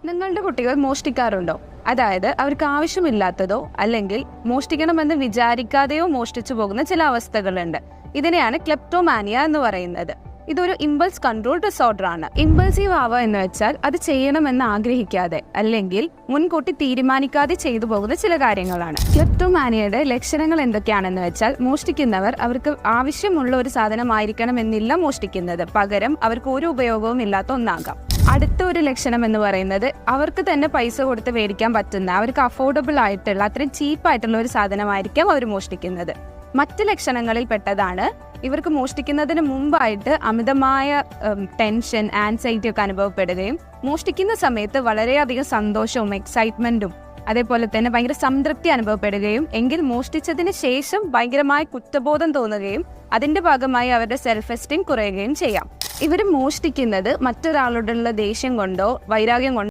നിങ്ങളുടെ കുട്ടികൾ മോഷ്ടിക്കാറുണ്ടോ? അതായത് അവർക്ക് ആവശ്യമില്ലാത്തതോ അല്ലെങ്കിൽ മോഷ്ടിക്കണമെന്ന് വിചാരിക്കാതെയോ മോഷ്ടിച്ചു പോകുന്ന ചില അവസ്ഥകളുണ്ട്. ഇതിനെയാണ് ക്ലെപ്റ്റോമാനിയ എന്ന് പറയുന്നത്. ഇതൊരു ഇമ്പൾസ് കൺട്രോൾ ഡിസോർഡർ ആണ്. ഇമ്പൾസീവ് ആവുക എന്ന് വെച്ചാൽ അത് ചെയ്യണമെന്ന് ആഗ്രഹിക്കാതെ അല്ലെങ്കിൽ മുൻകൂട്ടി തീരുമാനിക്കാതെ ചെയ്തു പോകുന്ന ചില കാര്യങ്ങളാണ്. ക്ലെപ്റ്റോമാനിയയുടെ ലക്ഷണങ്ങൾ എന്തൊക്കെയാണെന്ന് വെച്ചാൽ, മോഷ്ടിക്കുന്നവർ അവർക്ക് ആവശ്യമുള്ള ഒരു സാധനമായിരിക്കണം എന്നില്ല മോഷ്ടിക്കുന്നത്, പകരം അവർക്ക് ഒരു ഉപയോഗവും ഇല്ലാത്ത ഒന്നാകാം. അടുത്ത ഒരു ലക്ഷണം എന്ന് പറയുന്നത്, അവർക്ക് തന്നെ പൈസ കൊടുത്ത് മേടിക്കാൻ പറ്റുന്ന, അവർക്ക് അഫോർഡബിൾ ആയിട്ടുള്ള, അത്രയും ചീപ്പായിട്ടുള്ള ഒരു സാധനമായിരിക്കാം അവർ മോഷ്ടിക്കുന്നത്. മറ്റ് ലക്ഷണങ്ങളിൽ പെട്ടതാണ് ഇവർക്ക് മോഷ്ടിക്കുന്നതിന് മുമ്പായിട്ട് അമിതമായ ടെൻഷൻ, ആൻസൈറ്റി ഒക്കെ അനുഭവപ്പെടുകയും മോഷ്ടിക്കുന്ന സമയത്ത് വളരെയധികം സന്തോഷവും എക്സൈറ്റ്മെന്റും അതേപോലെ തന്നെ ഭയങ്കര സംതൃപ്തി അനുഭവപ്പെടുകയും എങ്കിൽ മോഷ്ടിച്ചതിന് ശേഷം ഭയങ്കരമായ കുറ്റബോധം തോന്നുകയും അതിന്റെ ഭാഗമായി അവരുടെ സെൽഫ് എസ്റ്റീം കുറയുകയും ചെയ്യാം. ഇവർ മോഷ്ടിക്കുന്നത് മറ്റൊരാളോടുള്ള ദേഷ്യം കൊണ്ടോ വൈരാഗ്യം കൊണ്ടോ